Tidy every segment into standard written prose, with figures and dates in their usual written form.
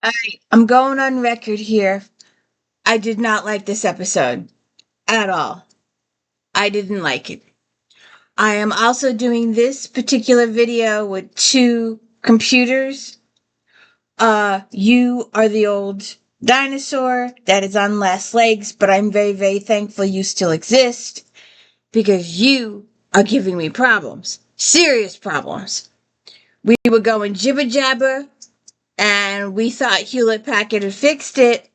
I'm going on record here. I did not like this episode at all. I didn't like it. I am also doing this particular video with two computers. You are the old dinosaur that is on last legs, but I'm very, very thankful you still exist because you are giving me problems. Serious problems. We were going jibber jabber and we thought Hewlett Packard had fixed it.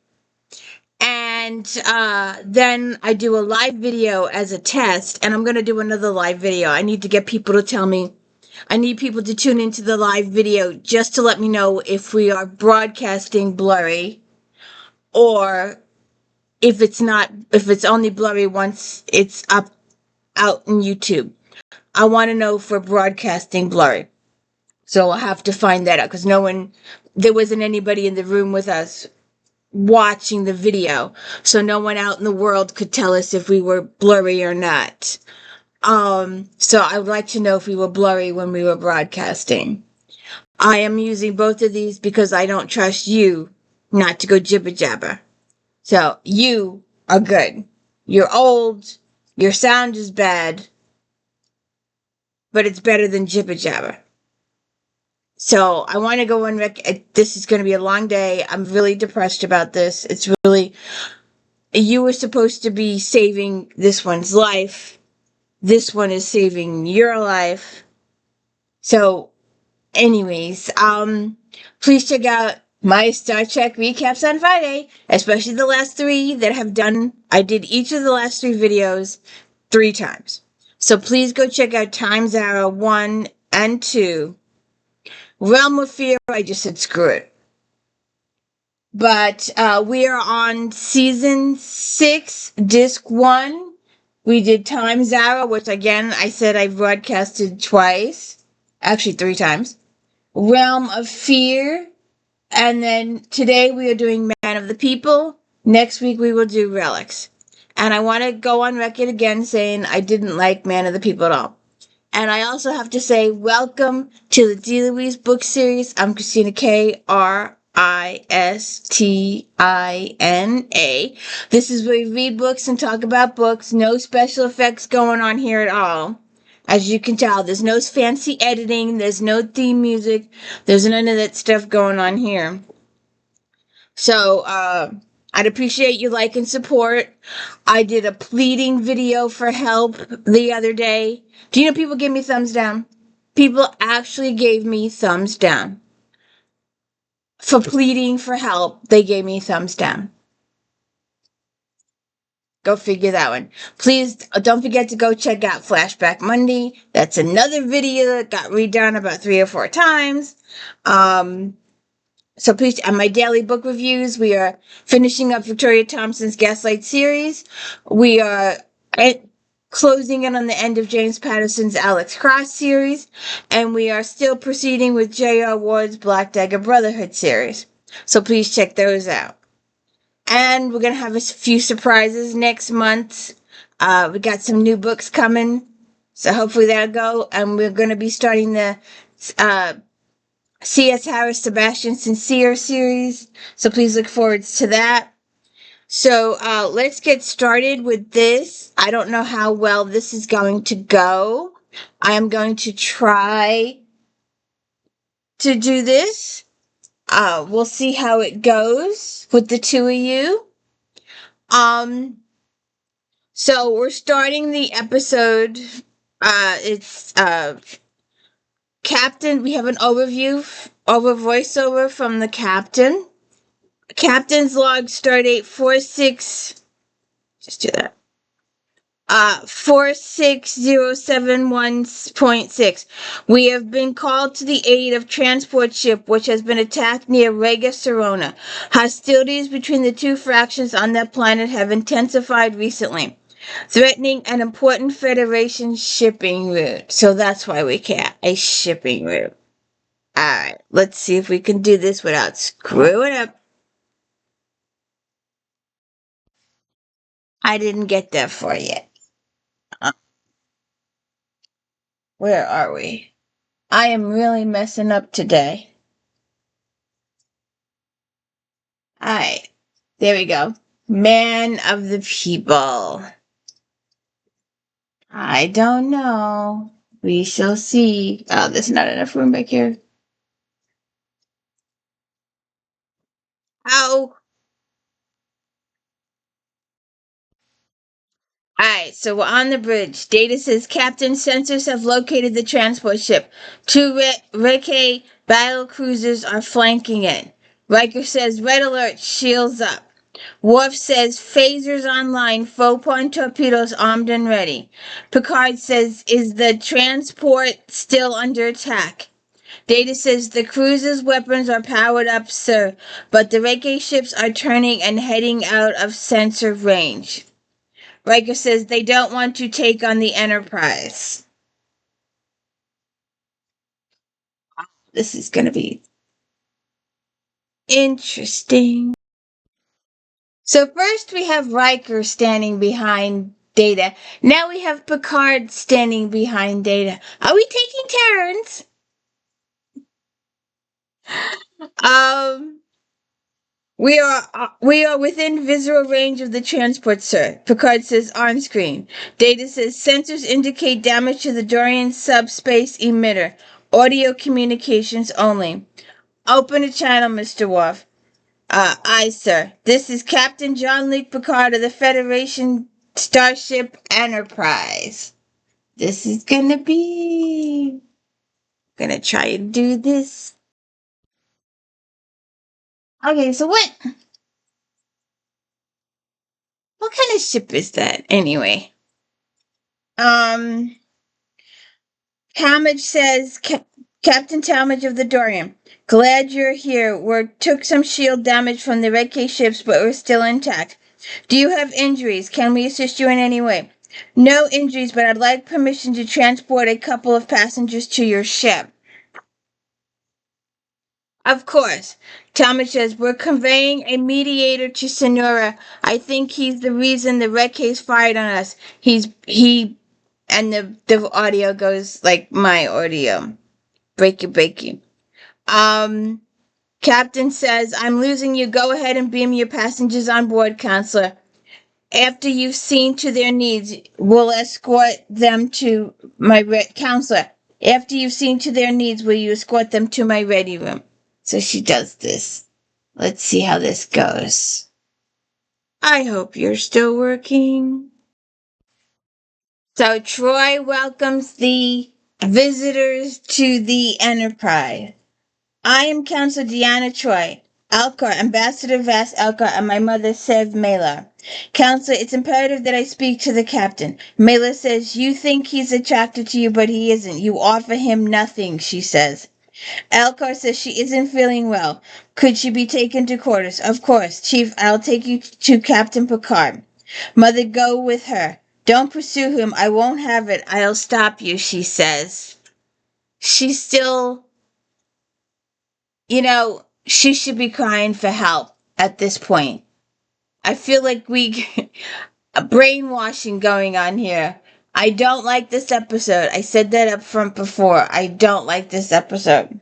And then I do a live video as a test, and I'm going to do another live video. I need to get people to tell me. I need people to tune into the live video just to let me know if we are broadcasting blurry or if it's only blurry once it's up out in YouTube. I want to know if we're broadcasting blurry. So I'll have to find that out because there wasn't anybody in the room with us watching the video, so no one out in the world could tell us if we were blurry or not. So I would like to know if we were blurry when we were broadcasting. I am using both of these because I don't trust you not to go jibber jabber. So you are good. You're old. Your sound is bad, but it's better than jibber jabber. So I want to go on this is going to be a long day. I'm really depressed about this. It's really you were supposed to be saving this one's life. This one is saving your life. So, anyways, please check out my Star Trek recaps on Friday, especially the last three that have done. I did each of the last three videos 3 times. So please go check out Times Arrow 1 and 2. Realm of Fear, I just said screw it. But we are on season 6, disc 1. We did Time Zara, which again I said I broadcasted twice, actually 3 times. Realm of Fear, and then today we are doing Man of the People. Next week we will do Relics. And I want to go on record again saying I didn't like Man of the People at all. And I also have to say, welcome to the D. Louise book series. I'm Christina Kristina. This is where we read books and talk about books. No special effects going on here at all. As you can tell, there's no fancy editing. There's no theme music. There's none of that stuff going on here. So, I'd appreciate your like and support. I did a pleading video for help the other day. Do you know people gave me thumbs down? People actually gave me thumbs down. For pleading for help, they gave me thumbs down. Go figure that one. Please don't forget to go check out Flashback Monday. That's another video that got redone about 3 or 4 times. So please, on my daily book reviews, we are finishing up Victoria Thompson's Gaslight series. We are closing in on the end of James Patterson's Alex Cross series, and we are still proceeding with J.R. Ward's Black Dagger Brotherhood series. So please check those out. And we're going to have a few surprises next month. We got some new books coming, so hopefully that'll go. And we're going to be starting the C.S. Harris Sebastian Sincere series, so please look forward to that. So let's get started with this. I don't know how well this is going to go. I am going to try to do this. We'll see how it goes with the two of you. So we're starting the episode. It's Captain. We have an voiceover from the captain. Captain's log stardate 46. Just do that. 46071.6. We have been called to the aid of transport ship which has been attacked near Rega Serona. Hostilities between the two factions on that planet have intensified recently, threatening an important Federation shipping route. So that's why we can't. A shipping route. Alright, let's see if we can do this without screwing up. I didn't get that far yet. Where are we? I am really messing up today. Alright. There we go. Man of the people. I don't know. We shall see. Oh, there's not enough room back here. Ow! Alright, so we're on the bridge. Data says Captain sensors have located the transport ship. Two Reke battle cruisers are flanking it. Riker says red alert, shields up. Worf says phasers online, faux point torpedoes armed and ready. Picard says, is the transport still under attack? Data says the cruiser's weapons are powered up, sir, but the Reke ships are turning and heading out of sensor range. Riker says they don't want to take on the Enterprise. This is going to be interesting. So first we have Riker standing behind Data. Now we have Picard standing behind Data. Are we taking turns? Um, we are within visual range of the transport, sir. Picard says on screen. Data says sensors indicate damage to the Dorian subspace emitter. Audio communications only. Open a channel, Mr. Worf. Aye, sir. This is Captain Jean-Luc Picard of the Federation Starship Enterprise. This is gonna try and do this. Okay, so what kind of ship is that anyway? Um, Talmadge says, Captain Talmadge of the Dorian. Glad you're here. We took some shield damage from the Red K ships, but we're still intact. Do you have injuries? Can we assist you in any way? No injuries, but I'd like permission to transport a couple of passengers to your ship. Of course. Talmadge says, we're conveying a mediator to Sonora. I think he's the reason the Red Case fired on us. And the audio goes like my audio. Breaky. Um, Captain says, I'm losing you. Go ahead and beam your passengers on board, Counselor. After you've seen to their needs, we'll escort them to my counselor. After you've seen to their needs, will you escort them to my ready room? So she does this. Let's see how this goes. I hope you're still working. So Troy welcomes the visitors to the Enterprise. I am Counselor Deanna Troy, Alcor, Ambassador Vas Alcor, and my mother, Sev Mela. Counselor, it's imperative that I speak to the captain. Mela says, you think he's attracted to you, but he isn't. You offer him nothing, she says. Alcor says she isn't feeling well. Could she be taken to quarters? Of course. Chief, I'll take you to Captain Picard. Mother, go with her. Don't pursue him. I won't have it. I'll stop you, she says. She's still, she should be crying for help at this point. I feel like we a brainwashing going on here. I don't like this episode. I said that up front before. I don't like this episode.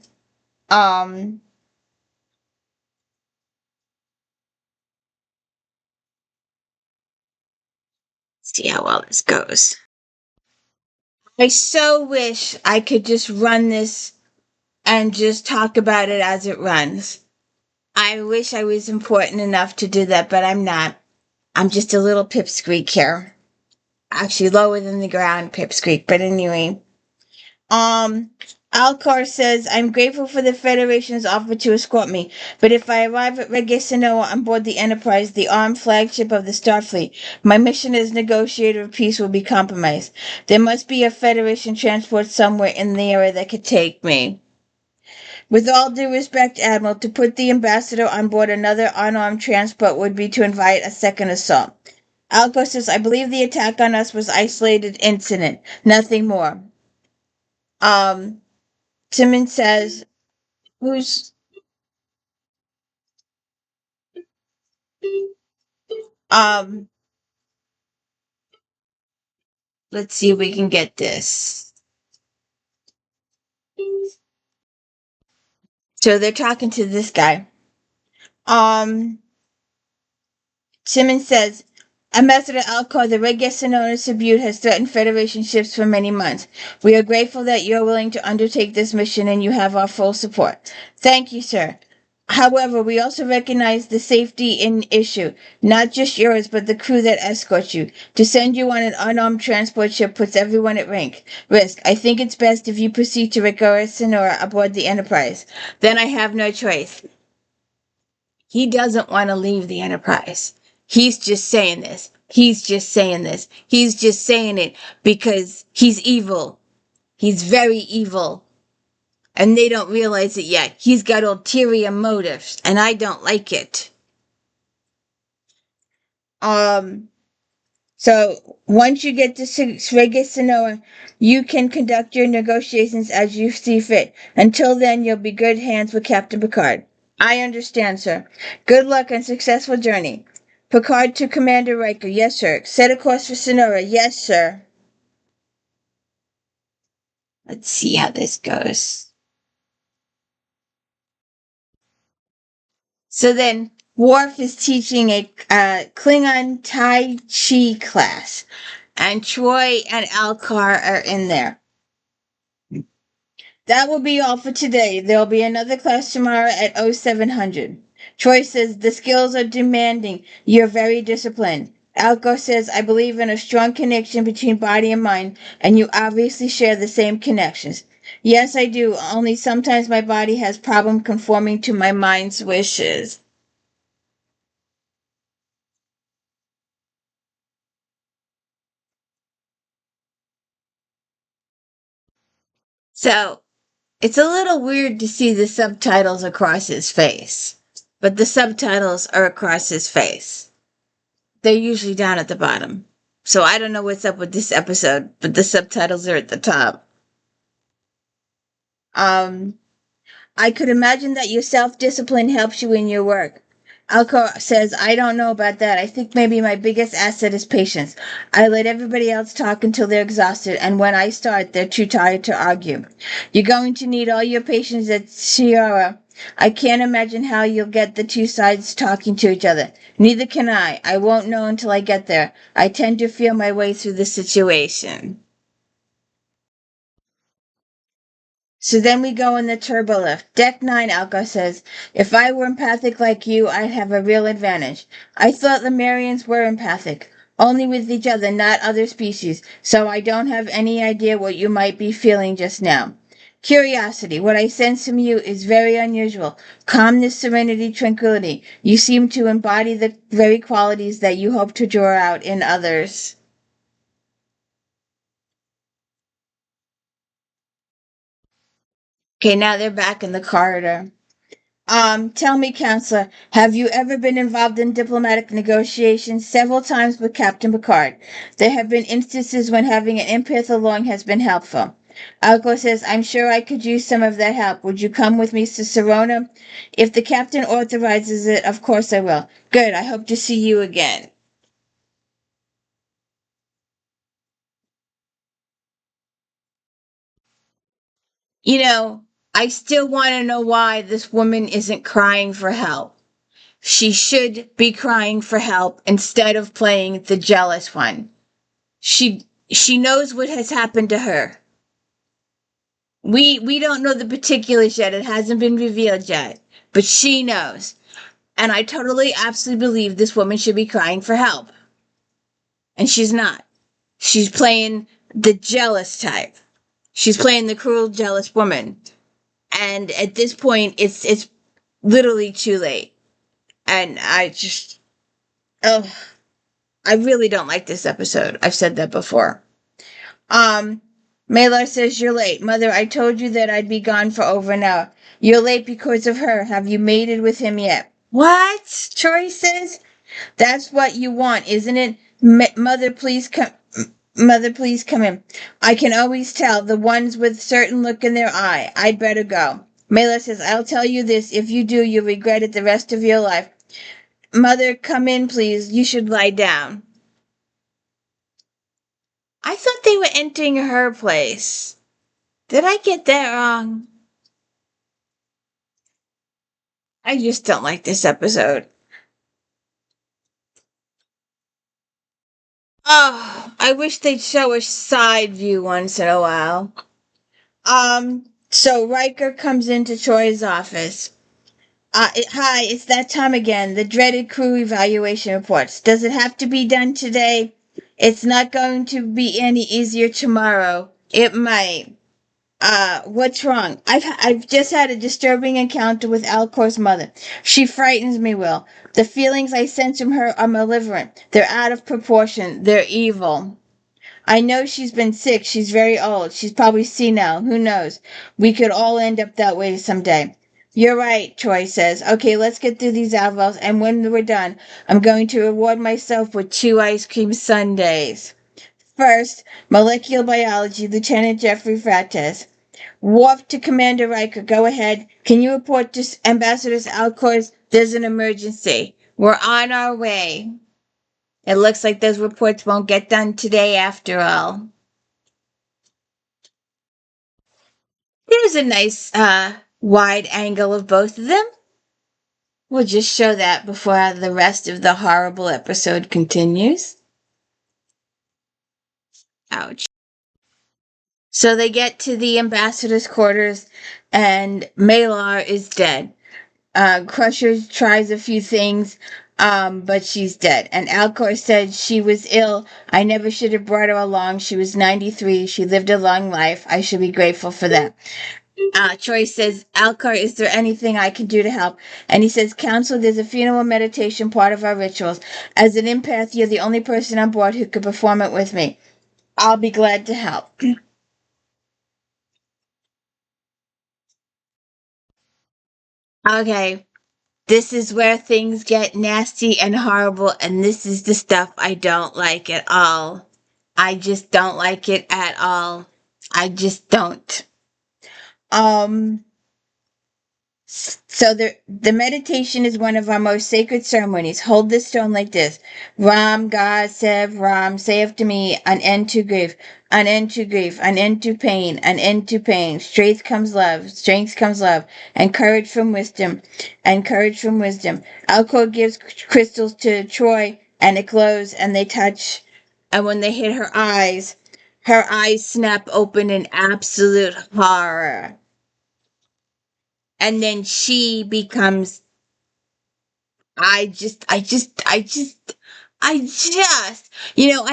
See how well this goes. I so wish I could just run this and just talk about it as it runs. I wish I was important enough to do that, but I'm not. I'm just a little pipsqueak here. Actually, lower than the ground pipsqueak, but anyway. Um, Alcar says, I'm grateful for the Federation's offer to escort me, but if I arrive at Regisanoa on board the Enterprise, the armed flagship of the Starfleet, my mission as negotiator of peace will be compromised. There must be a Federation transport somewhere in the area that could take me. With all due respect, Admiral, to put the ambassador on board another unarmed transport would be to invite a second assault. Alco says, I believe the attack on us was isolated incident, nothing more. Simmons says, who's, um, let's see if we can get this. So they're talking to this guy. Simmons says, Ambassador Alcor, the Red Sonora Butte has threatened Federation ships for many months. We are grateful that you are willing to undertake this mission and you have our full support. Thank you, sir. However, we also recognize the safety in issue, not just yours, but the crew that escorts you. To send you on an unarmed transport ship puts everyone at risk. I think it's best if you proceed to Rigora Sonora aboard the Enterprise. Then I have no choice. He doesn't want to leave the Enterprise. He's just saying this. He's just saying this. He's just saying it because he's evil. He's very evil. And they don't realize it yet. He's got ulterior motives, and I don't like it. Um, so once you get to Regis Sonora, you can conduct your negotiations as you see fit. Until then, you'll be good hands with Captain Picard. I understand, sir. Good luck and successful journey. Picard to Commander Riker. Yes, sir. Set a course for Sonora. Yes, sir. Let's see how this goes. So then, Worf is teaching a Klingon Tai Chi class, and Troy and Alcar are in there. That will be all for today. There'll be another class tomorrow at 0700. Troy says, the skills are demanding. You're very disciplined. Alco says, I believe in a strong connection between body and mind, and you obviously share the same connections. Yes, I do, only sometimes my body has problem conforming to my mind's wishes. So, it's a little weird to see the subtitles across his face, but the subtitles are across his face. They're usually down at the bottom. So I don't know what's up with this episode, but the subtitles are at the top. Um, I could imagine that your self-discipline helps you in your work. Alco says, I don't know about that. I think maybe my biggest asset is patience. I let everybody else talk until they're exhausted, and when I start, they're too tired to argue. You're going to need all your patience at Sierra. I can't imagine how you'll get the two sides talking to each other. Neither can I. I won't know until I get there. I tend to feel my way through the situation. So then we go in the turbo lift. Deck 9, Alco says, if I were empathic like you, I'd have a real advantage. I thought the Marians were empathic, only with each other, not other species, so I don't have any idea what you might be feeling just now. Curiosity, what I sense from you is very unusual. Calmness, serenity, tranquility. You seem to embody the very qualities that you hope to draw out in others. Okay, now they're back in the corridor. Tell me, counselor, have you ever been involved in diplomatic negotiations? Several times with Captain Picard. There have been instances when having an empath along has been helpful. Alco says, I'm sure I could use some of that help. Would you come with me to Serona? If the captain authorizes it, of course I will. Good, I hope to see you again. You know, I still want to know why this woman isn't crying for help. She should be crying for help instead of playing the jealous one. She knows what has happened to her. We don't know the particulars yet. It hasn't been revealed yet, but she knows. And I totally absolutely believe this woman should be crying for help. And she's not. She's playing the jealous type. She's playing the cruel jealous woman. And at this point it's literally too late. And oh, I really don't like this episode. I've said that before. Um, Malar says, you're late. Mother, I told you that I'd be gone for over an hour. You're late because of her. Have you mated with him yet? What? Troy says. That's what you want, isn't it? Mother, please come. Mother, please come in. I can always tell the ones with certain look in their eye. I'd better go. Mela says, I'll tell you this. If you do, you'll regret it the rest of your life. Mother, come in, please. You should lie down. I thought they were entering her place. Did I get that wrong? I just don't like this episode. Oh, I wish they'd show a side view once in a while. So Riker comes into Troy's office. Hi, it's that time again. The dreaded crew evaluation reports. Does it have to be done today? It's not going to be any easier tomorrow. It might. What's wrong? I've just had a disturbing encounter with Alcor's mother. She frightens me, Will. The feelings I sense from her are malevolent. They're out of proportion. They're evil. I know she's been sick. She's very old. She's probably senile. Who knows? We could all end up that way someday. You're right, Troy says. Okay, let's get through these avals, and when we're done, I'm going to reward myself with 2 ice cream sundaes. First, molecular biology, Lieutenant Jeffrey Frates. Worf to Commander Riker. Go ahead. Can you report to Ambassador Alcors? There's an emergency. We're on our way. It looks like those reports won't get done today after all. There's a nice wide angle of both of them. We'll just show that before the rest of the horrible episode continues. Ouch. So they get to the ambassador's quarters, and Malar is dead. Crusher tries a few things, but she's dead. And Alcor said she was ill. I never should have brought her along. She was 93. She lived a long life. I should be grateful for that. Troy says, Alcor, is there anything I can do to help? And he says, Counsel, there's a funeral meditation part of our rituals. As an empath, you're the only person on board who could perform it with me. I'll be glad to help. Okay, this is where things get nasty and horrible, and this is the stuff I don't like at all. I just don't like it at all. I just don't. Um, So the meditation is one of our most sacred ceremonies. Hold this stone like this. Ram, God, Sev, Ram, say after me, an end to grief, an end to grief, an end to pain, an end to pain. Strength comes love, and courage from wisdom, and courage from wisdom. Alcor gives crystals to Troy, and it glows, and they touch, and when they hit her eyes snap open in absolute horror, and then she becomes I just I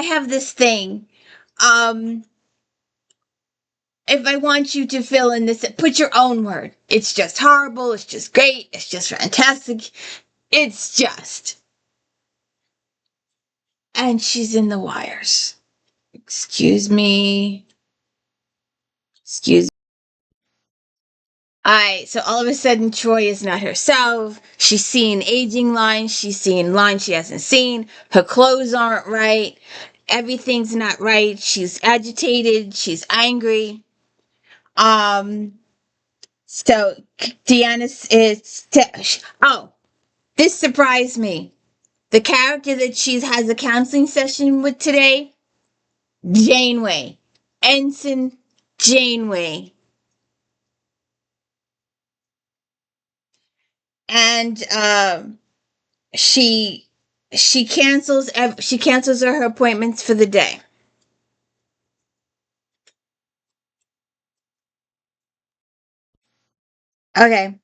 have this thing. um if I want you to fill in this, put your own word. It's just horrible, it's just great, it's just fantastic, it's just. And she's in the wires. Excuse me. So all of a sudden, Troy is not herself. She's seeing aging lines. She's seeing lines she hasn't seen. Her clothes aren't right. Everything's not right. She's agitated. She's angry. Um, so Deanna oh, this surprised me. The character that she has a counseling session with today, Janeway. Ensign Janeway. And, she she cancels her appointments for the day. Okay.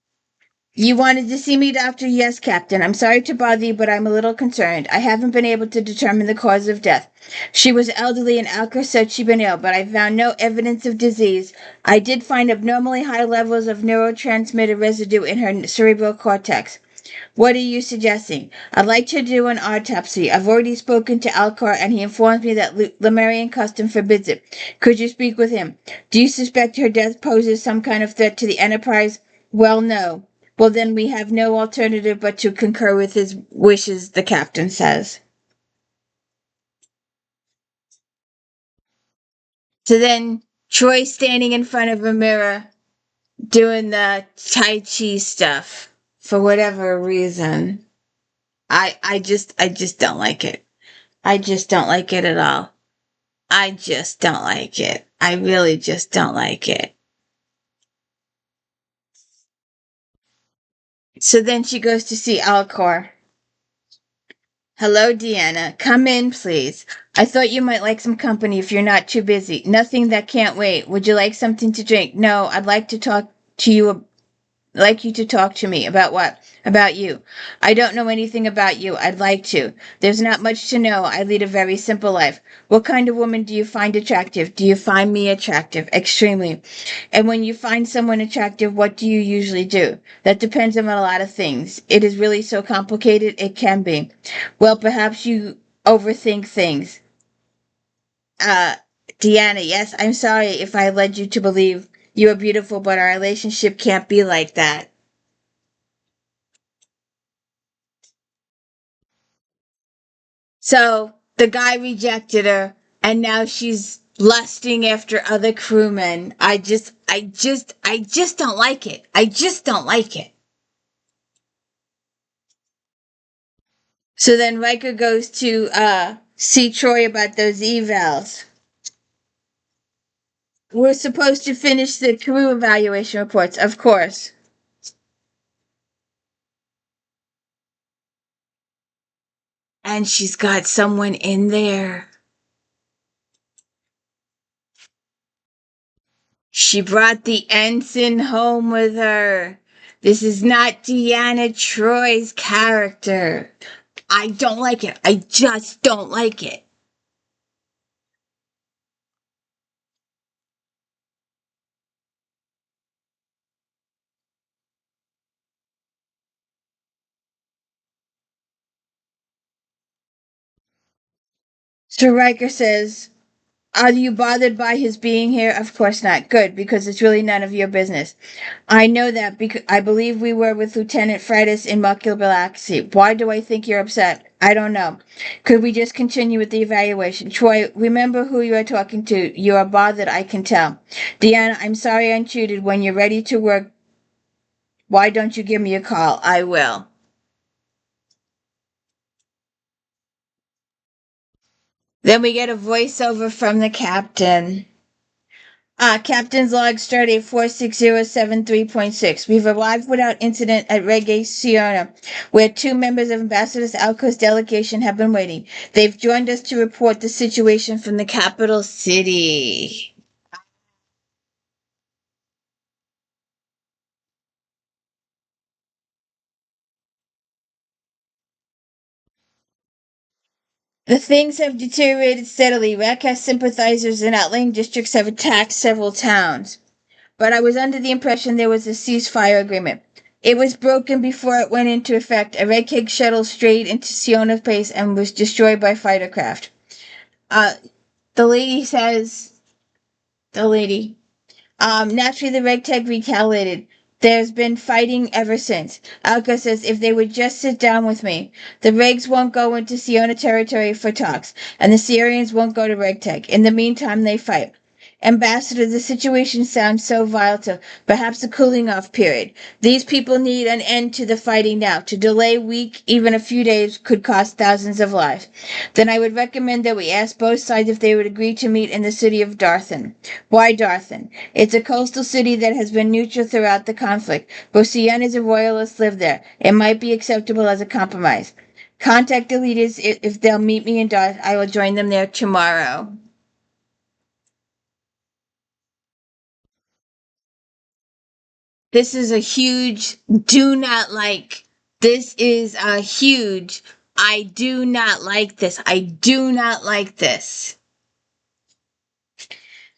You wanted to see me, Doctor? Yes, Captain. I'm sorry to bother you, but I'm a little concerned. I haven't been able to determine the cause of death. She was elderly and Alka said she'd been ill, but I found no evidence of disease. I did find abnormally high levels of neurotransmitter residue in her cerebral cortex. What are you suggesting? I'd like to do an autopsy. I've already spoken to Alcor, and he informs me that Lemurian custom forbids it. Could you speak with him? Do you suspect her death poses some kind of threat to the Enterprise? Well, no. Well, then we have no alternative but to concur with his wishes, the captain says. So then, Troy standing in front of a mirror doing the Tai Chi stuff for whatever reason. I just don't like it. I just don't like it at all. I just don't like it. I really just don't like it. So then she goes to see Alcor. Hello, Deanna. Come in, please. I thought you might like some company if you're not too busy. Nothing that can't wait. Would you like something to drink? No, I'd like to talk to you like you to talk to me about what? About you. I don't know anything about you. I'd like to. There's not much to know. I lead a very simple life. What kind of woman do you find attractive? Do you find me attractive? Extremely. And when you find someone attractive, what do you usually do? That depends on a lot of things. It is really so complicated. It can be. Well, perhaps you overthink things. Uh, Deanna, yes, I'm sorry if I led you to believe you are beautiful, but our relationship can't be like that. So the guy rejected her, and now she's lusting after other crewmen. I just don't like it. I just don't like it. So then Riker goes to see Troy about those evals. We're supposed to finish the crew evaluation reports, of course. And she's got someone in there. She brought the ensign home with her. This is not Deanna Troy's character. I don't like it. I just don't like it. So Riker says, are you bothered by his being here? Of course not. Good, because it's really none of your business. I know that because I believe we were with Lieutenant Freitas in Muculaxi. Why do I think you're upset? I don't know. Could we just continue with the evaluation? Troy, remember who you are talking to. You are bothered, I can tell. Deanna, I'm sorry I intruded. When you're ready to work, why don't you give me a call? I will. Then we get a voiceover from the captain. Captain's log stardate 46073.6. We've arrived without incident at Reggae Siona, where two members of Ambassador Alco's delegation have been waiting. They've joined us to report the situation from the capital city. The things have deteriorated steadily. Rakaz sympathizers in outlying districts have attacked several towns. But I was under the impression there was a ceasefire agreement. It was broken before it went into effect. A Red Keg shuttle strayed into Siona Base and was destroyed by fighter craft. Uh, the lady says, the lady, naturally the Red Keg retaliated. There's been fighting ever since. Alka says if they would just sit down with me. The Regs won't go into Siona territory for talks, and the Syrians won't go to Regtech. In the meantime, they fight. Ambassador, the situation sounds so volatile. Perhaps a cooling off period. These people need an end to the fighting now. To delay a week, even a few days, could cost thousands of lives. Then I would recommend that we ask both sides if they would agree to meet in the city of Darthan. Why Darthan? It's a coastal city that has been neutral throughout the conflict. Bosianas and royalists live there. It might be acceptable as a compromise. Contact the leaders if they'll meet me in Darthan. I will join them there tomorrow. This is a huge do not like. This is a huge I do not like this. I do not like this.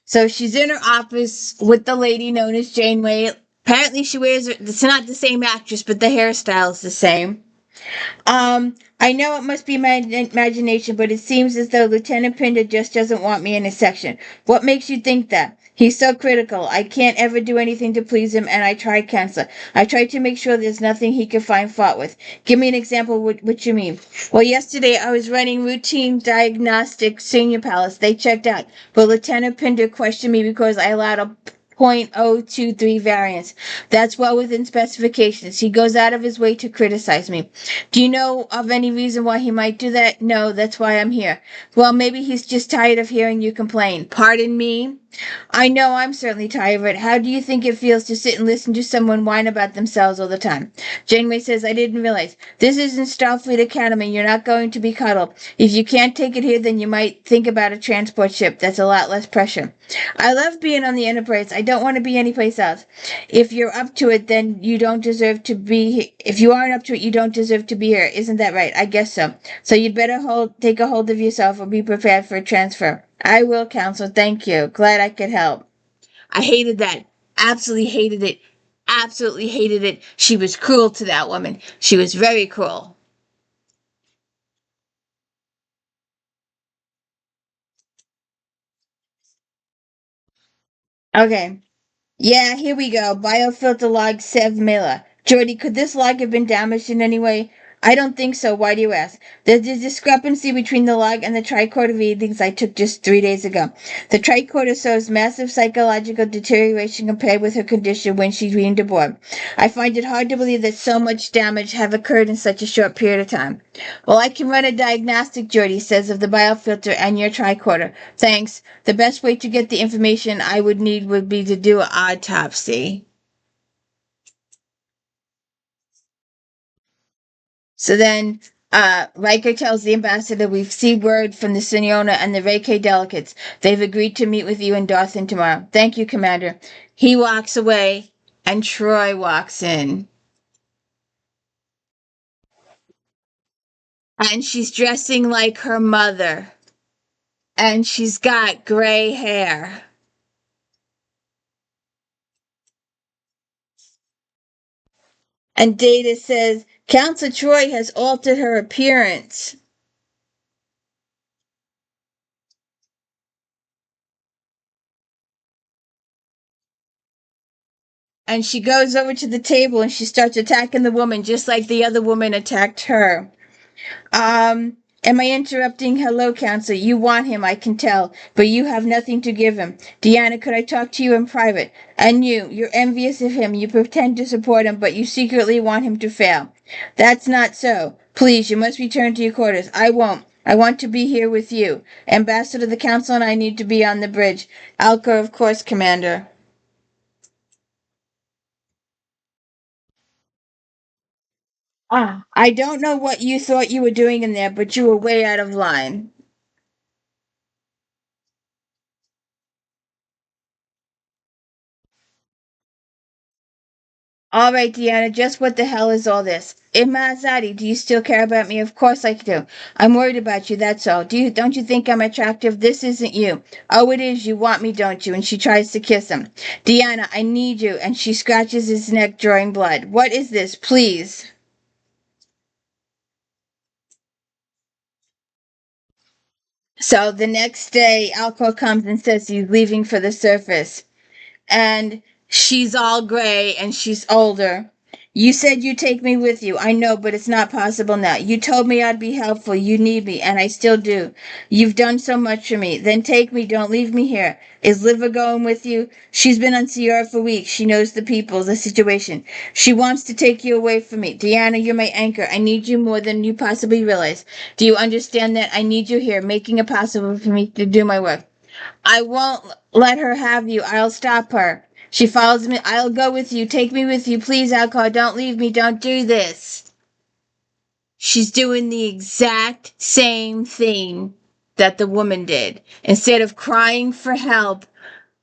So she's in her office with the lady known as Janeway. Apparently she wears it's not the same actress, but the hairstyle is the same. I know it must be my imagination, but it seems as though Lieutenant Pinder just doesn't want me in his section. What makes you think that? He's so critical. I can't ever do anything to please him, and I try cancel. I try to make sure there's nothing he can find fault with. Give me an example of what you mean. Well, yesterday I was running routine diagnostic senior palace. They checked out, but Lieutenant Pinder questioned me because I allowed a .023 variance. That's well within specifications. He goes out of his way to criticize me. Do you know of any reason why he might do that? No, that's why I'm here. Well, maybe he's just tired of hearing you complain. Pardon me? I know I'm certainly tired of it. How do you think it feels to sit and listen to someone whine about themselves all the time? Janeway says, I didn't realize. This isn't Starfleet Academy. You're not going to be cuddled. If you can't take it here, then you might think about a transport ship. That's a lot less pressure. I love being on the Enterprise. I don't want to be anyplace else. If you're up to it, then you don't deserve to be. If you aren't up to it, you don't deserve to be here. Isn't that right? I guess so. So you'd better take a hold of yourself or be prepared for a transfer. I will, Counsel. Thank you. Glad I could help. I hated that. Absolutely hated it. Absolutely hated it. She was cruel to that woman. She was very cruel. Okay. Yeah, here we go. Biofilter log Sev Miller. Jordy, could this log have been damaged in any way? I don't think so. Why do you ask? There's a discrepancy between the log and the tricorder readings I took just 3 days ago. The tricorder shows massive psychological deterioration compared with her condition when she dreamed aboard. I find it hard to believe that so much damage have occurred in such a short period of time. Well, I can run a diagnostic, Jordy says, of the biofilter and your tricorder. Thanks. The best way to get the information I would need would be to do an autopsy. So then Riker tells the ambassador, we've received word from the Signora and the Reiki delegates. They've agreed to meet with you in Dothan tomorrow. Thank you, Commander. He walks away, and Troy walks in. And she's dressing like her mother. And she's got gray hair. And Data says, Council Troy has altered her appearance. And she goes over to the table and she starts attacking the woman just like the other woman attacked her. Am I interrupting? Hello, Counselor. You want him, I can tell, but you have nothing to give him. Deanna, could I talk to you in private? And you're envious of him. You pretend to support him, but you secretly want him to fail. That's not so. Please, you must return to your quarters. I won't. I want to be here with you. Ambassador, the Council and I need to be on the bridge. Alcor, of course, Commander. I don't know what you thought you were doing in there, but you were way out of line. All right, Deanna, just what the hell is all this? Imazadi, do you still care about me? Of course I do. I'm worried about you, that's all. Don't you think I'm attractive? This isn't you. Oh, it is. You want me, don't you? And she tries to kiss him. Deanna, I need you. And she scratches his neck, drawing blood. What is this? Please. So the next day, Alco comes and says he's leaving for the surface. And she's all gray and she's older. You said you'd take me with you. I know, but it's not possible now. You told me I'd be helpful. You need me, and I still do. You've done so much for me. Then take me. Don't leave me here. Is Liva going with you? She's been on Sierra for weeks. She knows the people, the situation. She wants to take you away from me. Deanna, you're my anchor. I need you more than you possibly realize. Do you understand that? I need you here, making it possible for me to do my work. I won't let her have you. I'll stop her. She follows me. I'll go with you. Take me with you. Please, Alcor. Don't leave me. Don't do this. She's doing the exact same thing that the woman did. Instead of crying for help,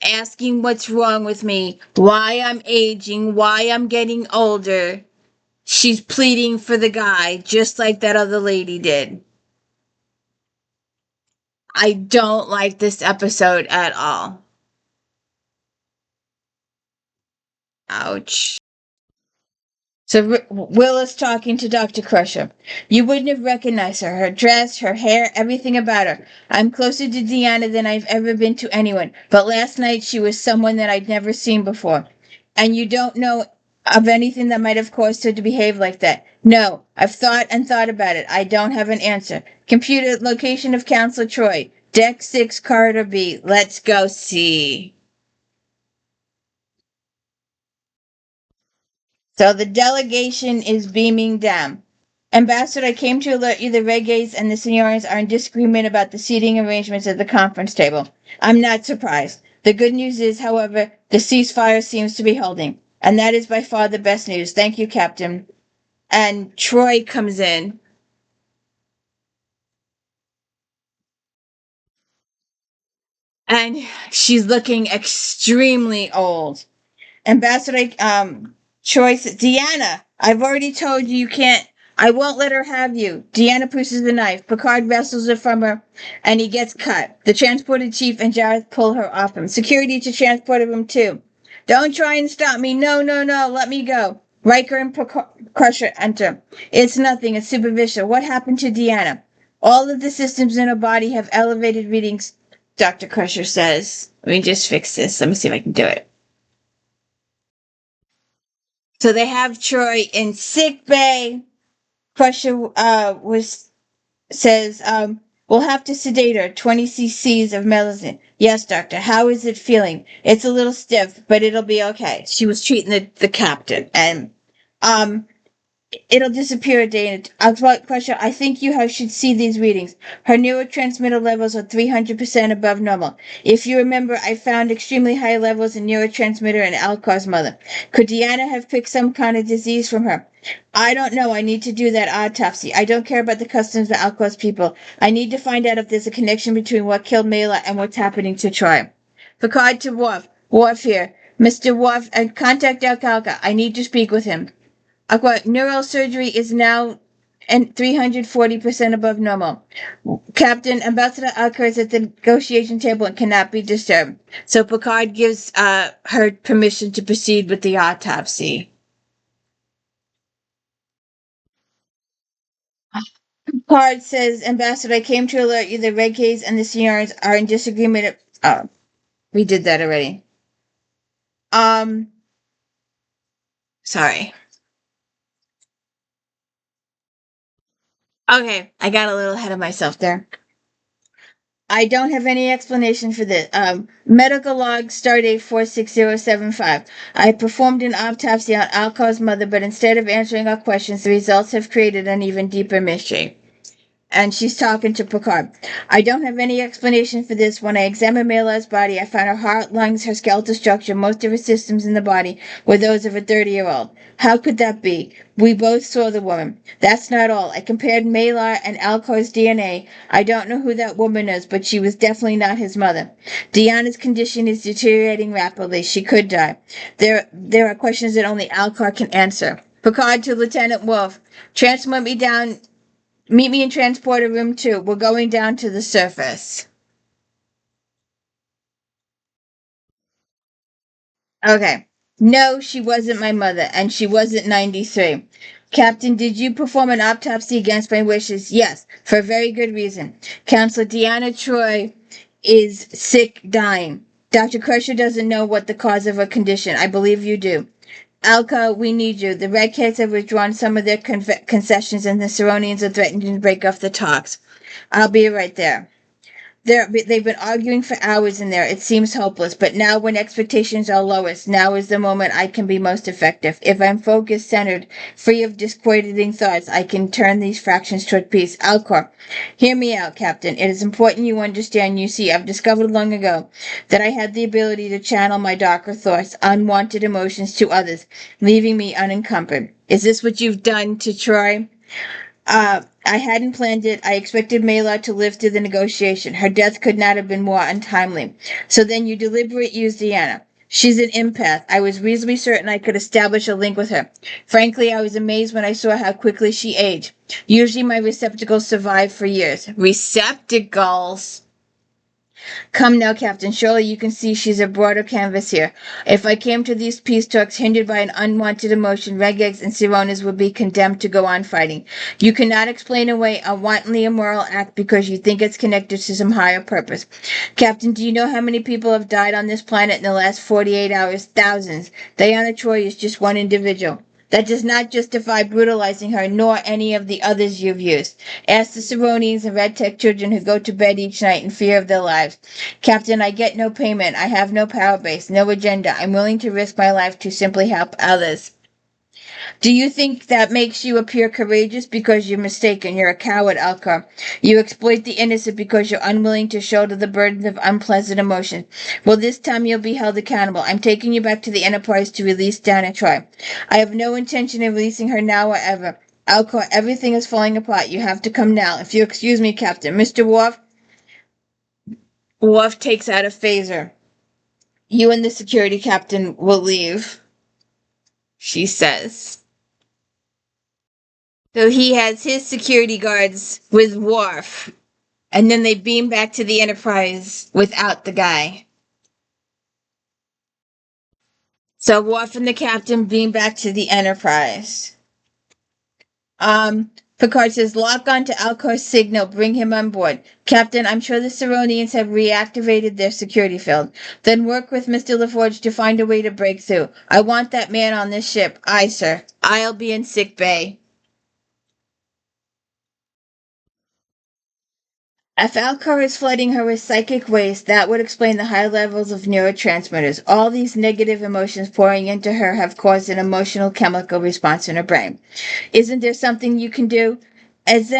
asking what's wrong with me, why I'm aging, why I'm getting older, she's pleading for the guy, just like that other lady did. I don't like this episode at all. Ouch. So Will is talking to Dr. Crusher. You wouldn't have recognized her. Her dress, her hair, everything about her. I'm closer to Deanna than I've ever been to anyone. But last night she was someone that I'd never seen before. And you don't know of anything that might have caused her to behave like that. No, I've thought and thought about it. I don't have an answer. Computer location of Counselor Troy. Deck 6, Corridor B. Let's go see. So the delegation is beaming down. Ambassador, I came to alert you the Regates and the Senores are in disagreement about the seating arrangements at the conference table. I'm not surprised. The good news is, however, the ceasefire seems to be holding, and that is by far the best news. Thank you, Captain. And Troy comes in, and she's looking extremely old. Ambassador Troy says, Deanna, I've already told you you can't. I won't let her have you. Deanna pushes the knife. Picard wrestles it from her, and he gets cut. The transporter chief and Jareth pull her off him. Security to transporter room 2. Don't try and stop me. No, no, no. Let me go. Riker and Crusher enter. It's nothing. It's superficial. What happened to Deanna? All of the systems in her body have elevated readings, Dr. Crusher says. Let me just fix this. Let me see if I can do it. So they have Troy in sick bay. Crusher was says, we'll have to sedate her. 20 cc's of medicine. Yes, doctor. How is it feeling? It's a little stiff, but it'll be okay. She was treating the captain, and um, it'll disappear a day. Crusher, I think you should see these readings. Her neurotransmitter levels are 300% above normal. If you remember, I found extremely high levels in neurotransmitter in Alcar's mother. Could Deanna have picked some kind of disease from her? I don't know. I need to do that autopsy. I don't care about the customs of Alcar's people. I need to find out if there's a connection between what killed Mela and what's happening to Troy. Picard to Worf. Worf here. Mr. Worf, contact Alcalca. I need to speak with him. Neurosurgery is now 340% above normal. Captain, Ambassador Alcar is at the negotiation table and cannot be disturbed. So Picard gives her permission to proceed with the autopsy. Picard says, Ambassador, I came to alert you the Red Gaze and the Sierrans are in disagreement. Oh, we did that already. Sorry. Okay, I got a little ahead of myself there. I don't have any explanation for this. Medical log, stardate 46075. I performed an autopsy on Alcar's mother, but instead of answering our questions, the results have created an even deeper mystery. And she's talking to Picard. I don't have any explanation for this. When I examined Mela's body, I found her heart, lungs, her skeletal structure, most of her systems in the body were those of a 30-year-old. How could that be? We both saw the woman. That's not all. I compared Mela and Alcar's DNA. I don't know who that woman is, but she was definitely not his mother. Deanna's condition is deteriorating rapidly. She could die. There are questions that only Alcar can answer. Picard to Lieutenant Worf. Transfer me down. Meet me in transporter room 2. We're going down to the surface. Okay. No, she wasn't my mother, and she wasn't 93. Captain, did you perform an autopsy against my wishes? Yes, for a very good reason. Counselor Deanna Troy is sick, dying. Dr. Crusher doesn't know what the cause of her condition. I believe you do. Alka, we need you. The Redcoats have withdrawn some of their concessions, and the Ceronians are threatening to break off the talks. I'll be right there. They've been arguing for hours in there. It seems hopeless, but now when expectations are lowest, now is the moment I can be most effective. If I'm focused, centered, free of disquieting thoughts, I can turn these fractions toward peace. Alcor, hear me out, Captain. It is important you understand. You see, I've discovered long ago that I had the ability to channel my darker thoughts, unwanted emotions to others, leaving me unencumbered. Is this what you've done to Troy? I hadn't planned it. I expected Mela to live through the negotiation. Her death could not have been more untimely. So then you deliberate use Deanna. She's an empath. I was reasonably certain I could establish a link with her. Frankly, I was amazed when I saw how quickly she aged. Usually my receptacles survive for years. Receptacles? Come now, Captain. Surely you can see she's a broader canvas here. If I came to these peace talks hindered by an unwanted emotion, regex and Sironas would be condemned to go on fighting. You cannot explain away a wantonly immoral act because you think it's connected to some higher purpose. Captain, do you know how many people have died on this planet in the last 48 hours? Thousands. Diana Troy is just one individual. That does not justify brutalizing her, nor any of the others you've used. Ask the Ceronians and Red Tech children who go to bed each night in fear of their lives. Captain, I get no payment. I have no power base, no agenda. I'm willing to risk my life to simply help others. Do you think that makes you appear courageous? Because you're mistaken. You're a coward, Alcar. You exploit the innocent because you're unwilling to shoulder the burden of unpleasant emotions. Well, this time you'll be held accountable. I'm taking you back to the Enterprise to release Diana Troy. I have no intention of releasing her now or ever. Alcar, everything is falling apart. You have to come now. If you excuse me, Captain. Mr. Worf. Worf takes out a phaser. You and the security captain will leave, she says. So he has his security guards with Worf, and then they beam back to the Enterprise without the guy. So Worf and the captain beam back to the Enterprise. Picard says, lock on to Alcor's signal, bring him on board. Captain, I'm sure the Ceronians have reactivated their security field. Then work with Mr. LaForge to find a way to break through. I want that man on this ship. Aye, sir. I'll be in sick bay. If Alcor is flooding her with psychic waste, that would explain the high levels of neurotransmitters. All these negative emotions pouring into her have caused an emotional chemical response in her brain. Isn't there something you can do? As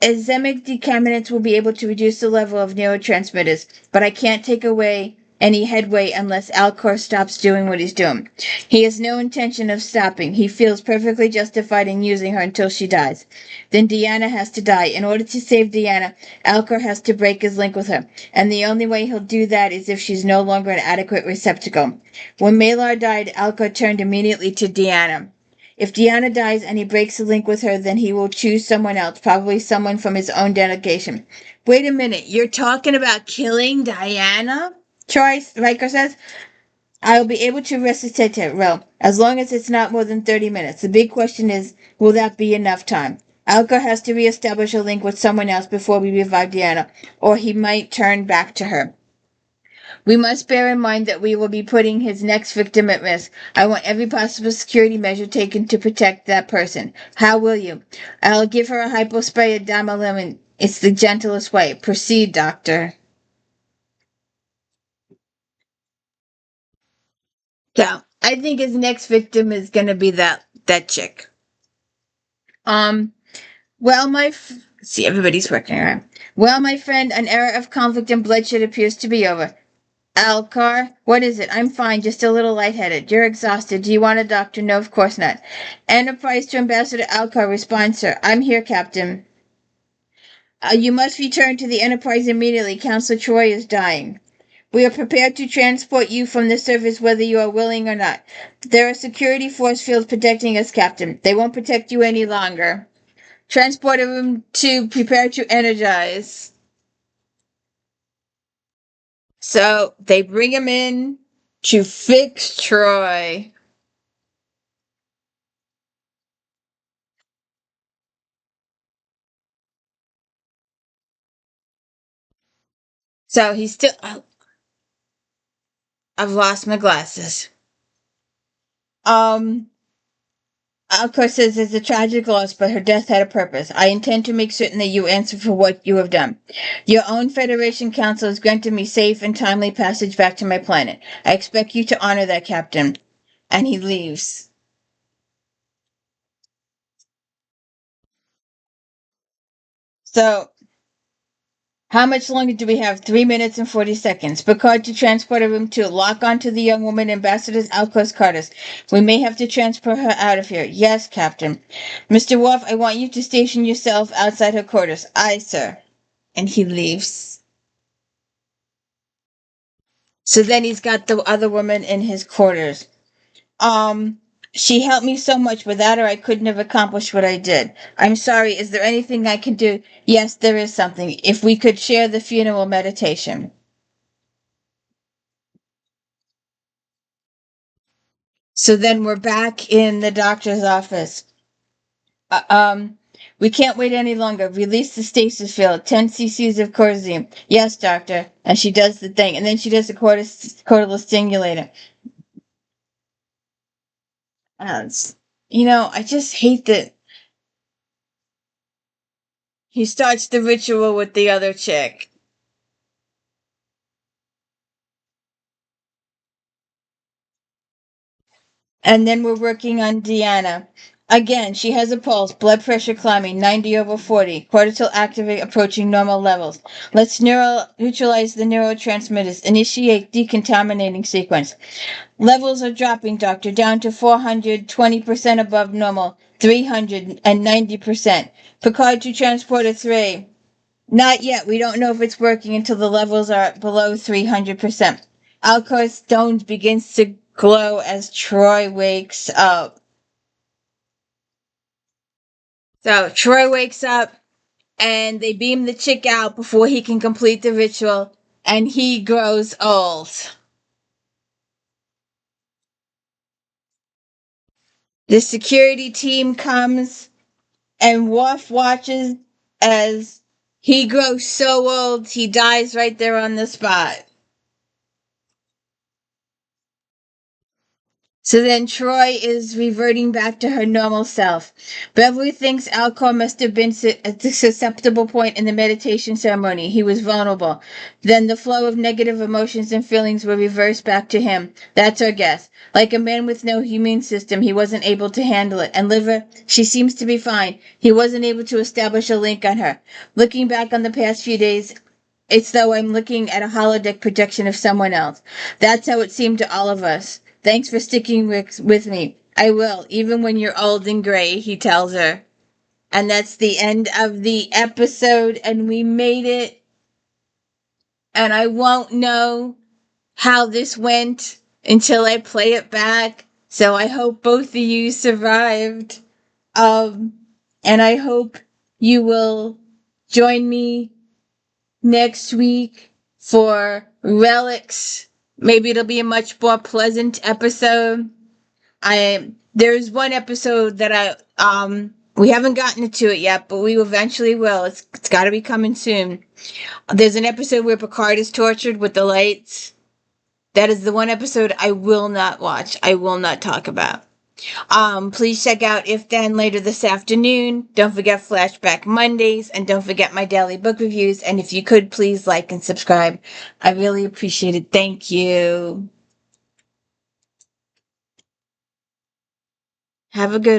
Enzemic decaminants will be able to reduce the level of neurotransmitters, but I can't take away any headway unless Alcor stops doing what he's doing. He has no intention of stopping. He feels perfectly justified in using her until she dies. Then Deanna has to die. In order to save Deanna, Alcor has to break his link with her, and the only way he'll do that is if she's no longer an adequate receptacle. When Malar died, Alcor turned immediately to Deanna. If Deanna dies and he breaks the link with her, then he will choose someone else, probably someone from his own delegation. Wait a minute, you're talking about killing Diana? Troy Riker says. I'll be able to resuscitate her, well, as long as it's not more than 30 minutes. The big question is, will that be enough time? Alcor has to reestablish a link with someone else before we revive Deanna, or he might turn back to her. We must bear in mind that we will be putting his next victim at risk. I want every possible security measure taken to protect that person. How will you? I'll give her a hypospray of Damalimon. It's the gentlest way. Proceed, doctor. So, I think his next victim is going to be that chick. Um, well, see, everybody's working around. Well, my friend, an era of conflict and bloodshed appears to be over. Alcar, what is it? I'm fine, just a little lightheaded. You're exhausted. Do you want a doctor? No, of course not. Enterprise to Ambassador Alcar, respond, sir. I'm here, Captain. You must return to the Enterprise immediately. Counselor Troy is dying. We are prepared to transport you from the surface whether you are willing or not. There are security force fields protecting us, Captain. They won't protect you any longer. Transporter room 2, prepare to energize. So they bring him in to fix Troy. So he's still. I've lost my glasses. Um, of course, says it's a tragic loss, but her death had a purpose. I intend to make certain that you answer for what you have done. Your own Federation Council has granted me safe and timely passage back to my planet. I expect you to honor that, Captain. And he leaves. So, how much longer do we have? 3 minutes and 40 seconds. Picard to transport a room 2. Lock onto the young woman, Ambassador's Outpost Carters. We may have to transport her out of here. Yes, Captain. Mr. Worf, I want you to station yourself outside her quarters. Aye, sir. And he leaves. So then he's got the other woman in his quarters. She helped me so much. Without her, I couldn't have accomplished what I did. I'm sorry. Is there anything I can do? Yes, there is something. If we could share the funeral meditation. So then we're back in the doctor's office. Uh, um, we can't wait any longer. Release the stasis field. 10 cc's of cortisone. Yes, doctor. And she does the thing. And then she does the cortical stimulator. Uh, I just hate that he starts the ritual with the other chick. And then we're working on Deanna. Again, she has a pulse, blood pressure climbing, 90/40, cortisol activate approaching normal levels. Let's neutralize the neurotransmitters, initiate decontaminating sequence. Levels are dropping, doctor, down to 420% above normal, 390%. Picard to transporter 3. Not yet. We don't know if it's working until the levels are below 300%. Alcor Stones begins to glow as Troy wakes up. So Troy wakes up and they beam the chick out before he can complete the ritual, and he grows old. The security team comes and Worf watches as he grows so old he dies right there on the spot. So then Troy is reverting back to her normal self. Beverly thinks Alcor must have been at the susceptible point in the meditation ceremony. He was vulnerable. Then the flow of negative emotions and feelings were reversed back to him. That's our guess. Like a man with no immune system, he wasn't able to handle it. And Liver, she seems to be fine. He wasn't able to establish a link on her. Looking back on the past few days, it's though I'm looking at a holodeck projection of someone else. That's how it seemed to all of us. Thanks for sticking with me. I will, even when you're old and gray, he tells her. And that's the end of the episode, and we made it. And I won't know how this went until I play it back. So I hope both of you survived. And I hope you will join me next week for Relics. Maybe it'll be a much more pleasant episode. There's one episode that we haven't gotten to it yet, but we eventually will. It's got to be coming soon. There's an episode where Picard is tortured with the lights. That is the one episode I will not watch. I will not talk about. Please check out If Then later this afternoon. Don't forget Flashback Mondays, and don't forget my daily book reviews. And if you could, please like and subscribe. I really appreciate it. Thank you. Have a good